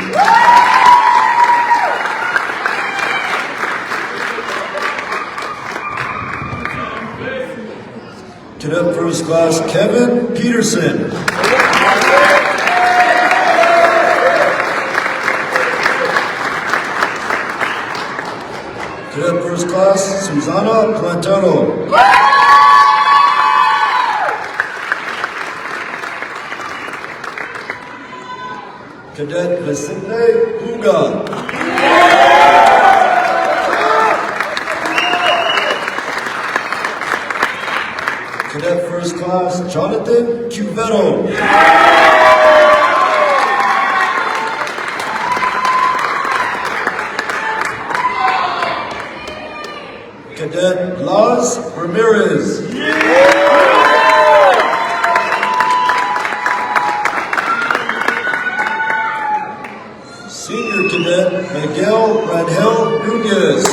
Cadet First Class Kevin Peterson. Cadet First Class Susana Plantano. Cadet Vicente Puga. Cadet First Class Jonathan Cuvetto. Cadet Laz Ramirez. Senior Cadet Miguel Rangel Nunez.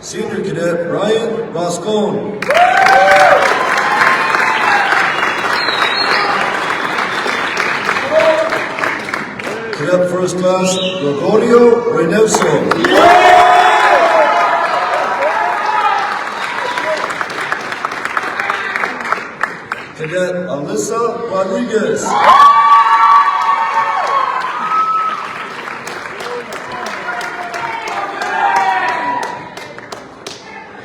Senior Cadet Ryan Roscone. Cadet First Class Gregorio Reynoso. Cadet Alyssa Rodriguez.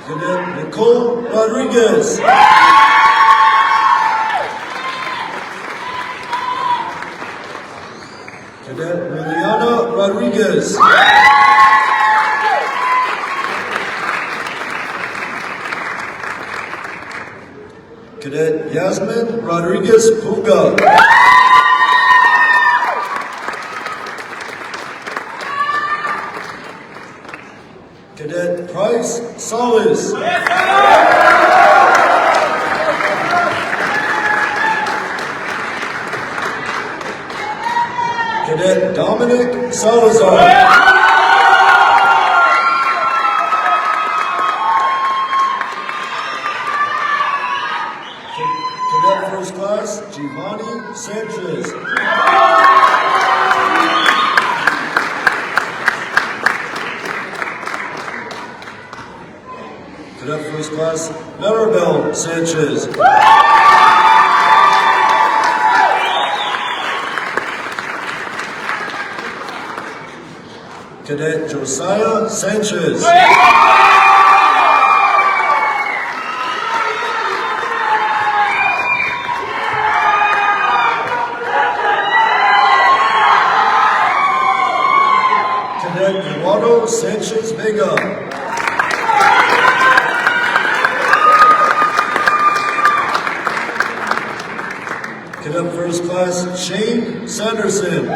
Cadet Nicole Rodriguez. Cadet Liliana Rodriguez. Cadet Yasmin Rodriguez Puga. Cadet Price Solis. Cadet Dominic Salazar. Cadet First Class Giovanni Sanchez. Cadet First Class Maribel Sanchez. Cadet Josiah Sanchez. Cadet Eduardo Sanchez Vega. Cadet First Class Shane Sanderson.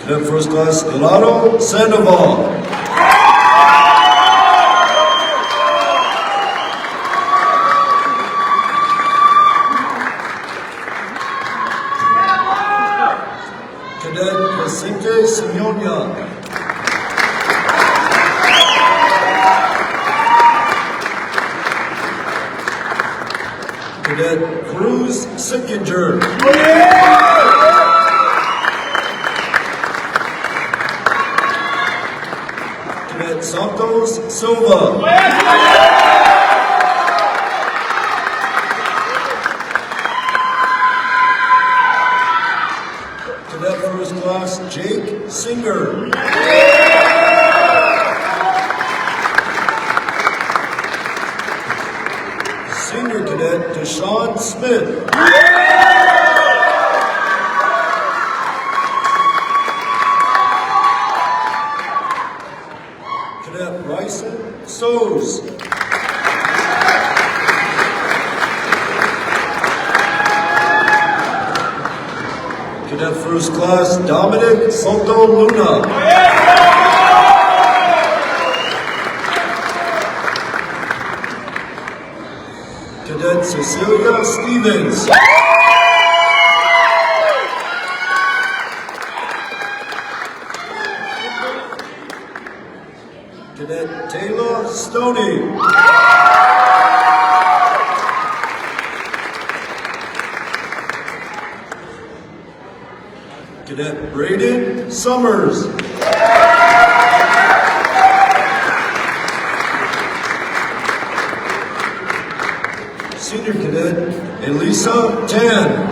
Cadet First Class Elaro Sandoval. Cadet Vicente Simeonia. Cadet Cruz Sickinger. Cadet Santos Silva. Cadet First Class Jake Singer. Senior Cadet Deshaun Smith. Cadet First Class Dominic Soto Luna. Cadet Cecilia Stevens. Cadet Taylor Stoney. Cadet Braden Summers. Senior Cadet Elisa Tan.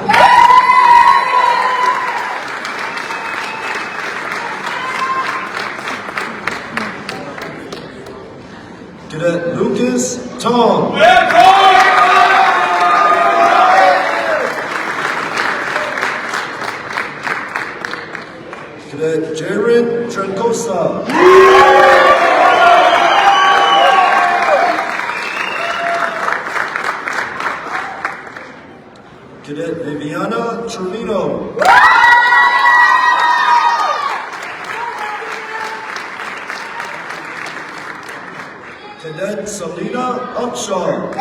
Cadet Lucas Tom. Cadet Jared Trancosa. Cadet Viviana Trevino. Cadet Selena Upshaw.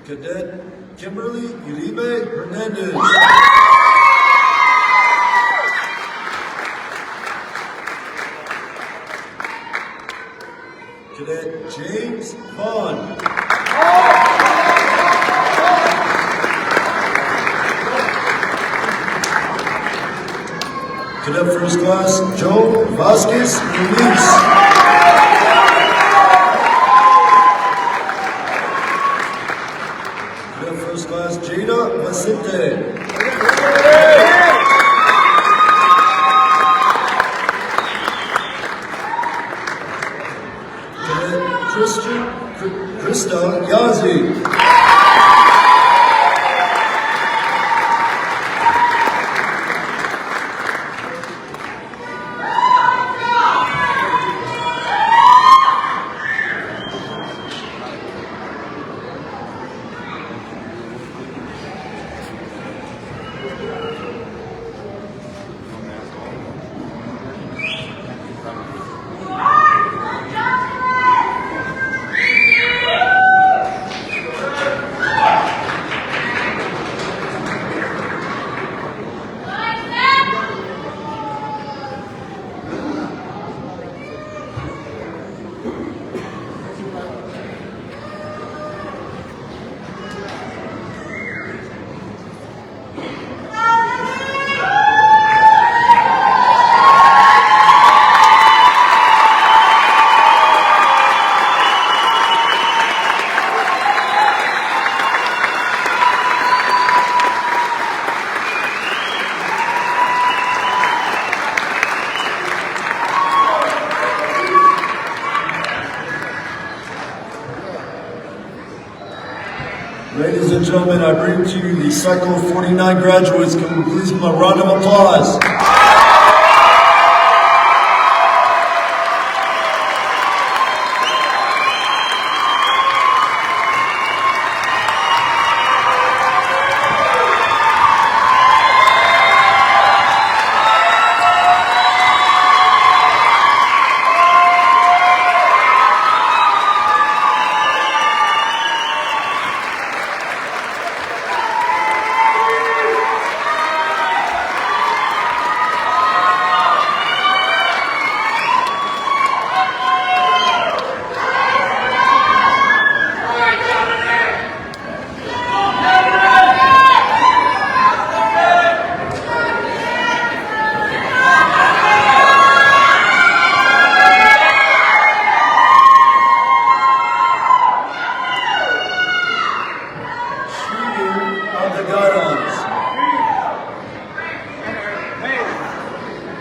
Cadet Kimberly Uribe Hernandez. Cadet James Vaughn. Cadet First Class Joe Vasquez Ruiz. First Class Jada Vicente. Cadet Krista Yazi. Ladies and gentlemen, I bring to you the Cycle 49 graduates. Can we please give them a round of applause?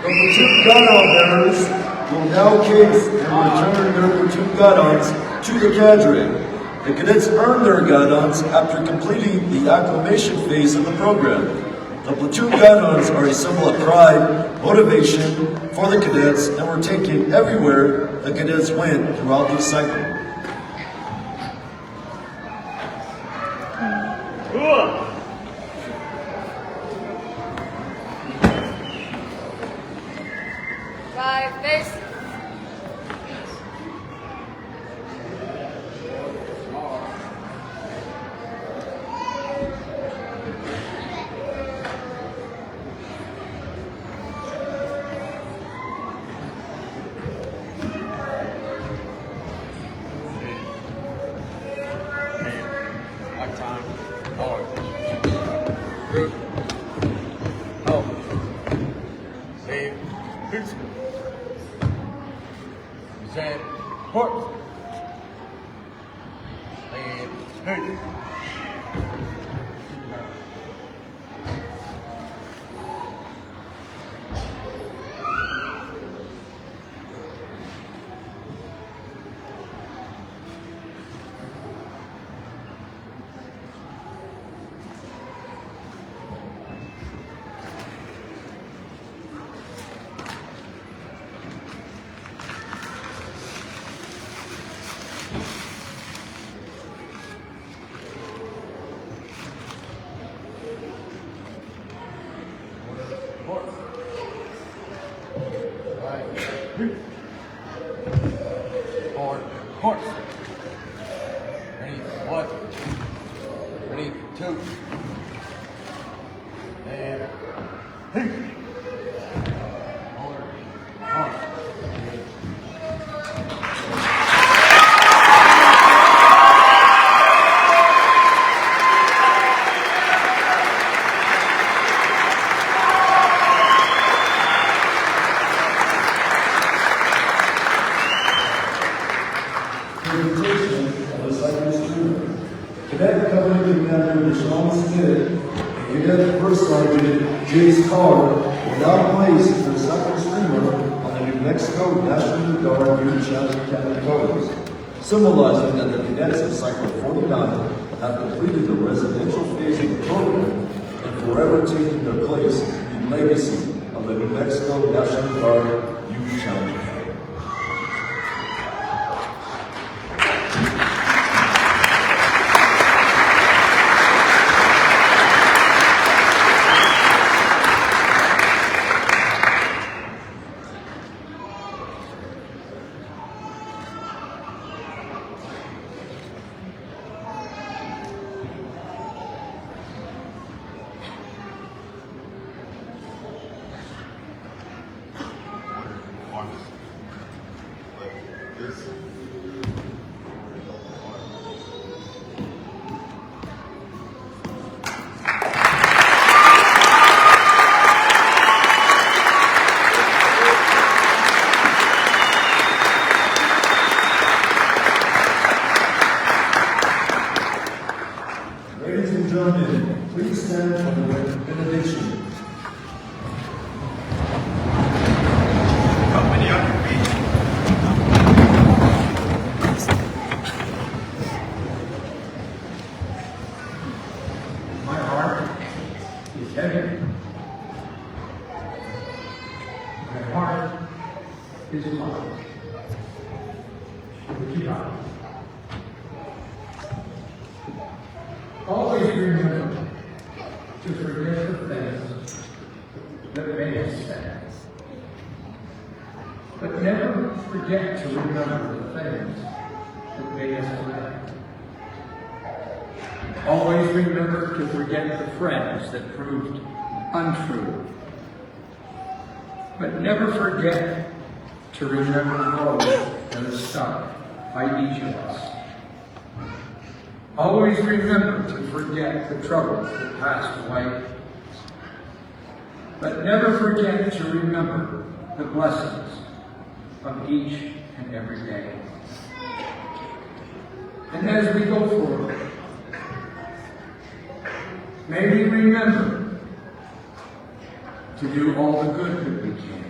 The platoon gun-on bearers will now case and return their platoon gun-ons to the cadre. The cadets earn their gun-ons after completing the acclimation phase of the program. The platoon gun-ons are a symbol of pride, motivation for the cadets, and were taken everywhere the cadets went throughout the cycle. Horse. Ready, one. Ready, two. And hey. Presentation of the Cypress Trooper. Cadet Company Commander Deshaun Smith and Cadet First Sergeant Jace Carr will now place their Cypress Streamer on the New Mexico National Guard Youth Challenge Academy colors, symbolizing that the cadets of Cycle 49 have completed the residential phase of the program and forever taking their place in legacy of the New Mexico National Guard Youth Challenge Academy. Ladies and gentlemen, please stand for the benediction. Company on your feet. My heart is heavy. My heart is light. Would you not? Always remember to forget the things that made us sad. But never forget to remember the things that made us glad. Always remember to forget the friends that proved untrue. But never forget to remember those that are stuck by each of us. Always remember to forget the troubles that passed away. But never forget to remember the blessings of each and every day. And as we go forward, may we remember to do all the good that we can,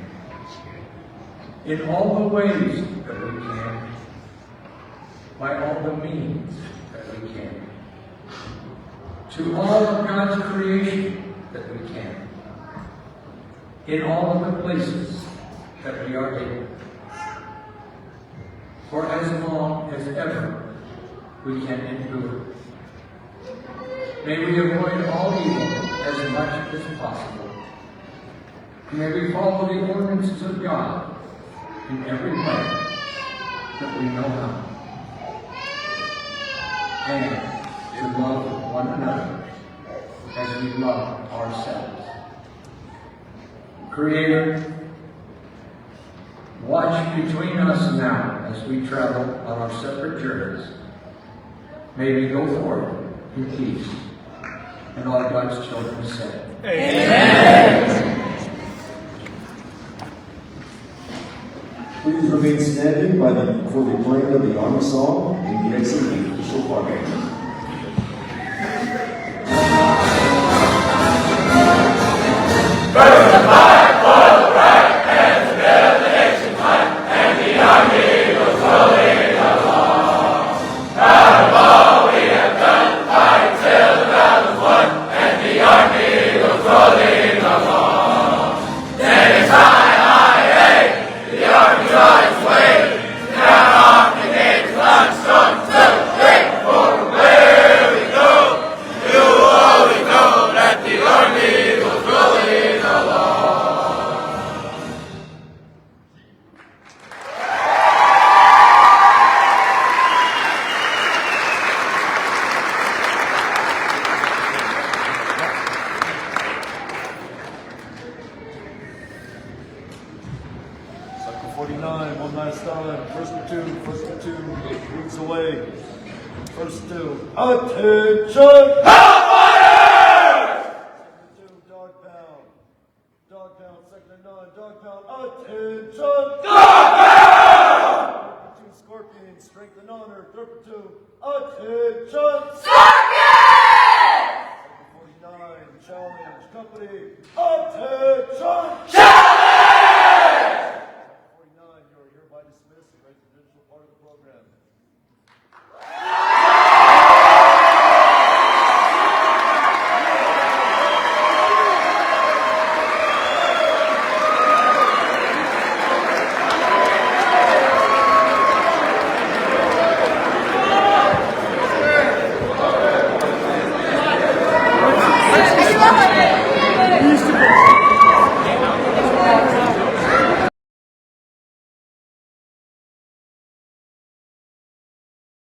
in all the ways that we can, by all the means that we can, to all of God's creation that we can, in all of the places that we are able, for as long as ever we can endure. May we avoid all evil as much as possible. May we follow the ordinances of God in every way that we know how. And to love one another as we love ourselves. Creator, watch between us now as we travel on our separate journeys. May we go forward in peace. And all God's children said, Amen. Please remain standing for the playing of the Army song in the exit of the official party. Cycle 49, one last time. First platoon, moves away. First two, attention! Hellfire! Second platoon, dog pound. Dog pound, second and 9, dog pound, attention! Dog pound! Third platoon, scorpion, strength and honor. Third platoon, attention! Scorpion! Cycle 49, challenge, company, attention! Challenge! 49, you are hereby dismissed and ready for the initial part of the program.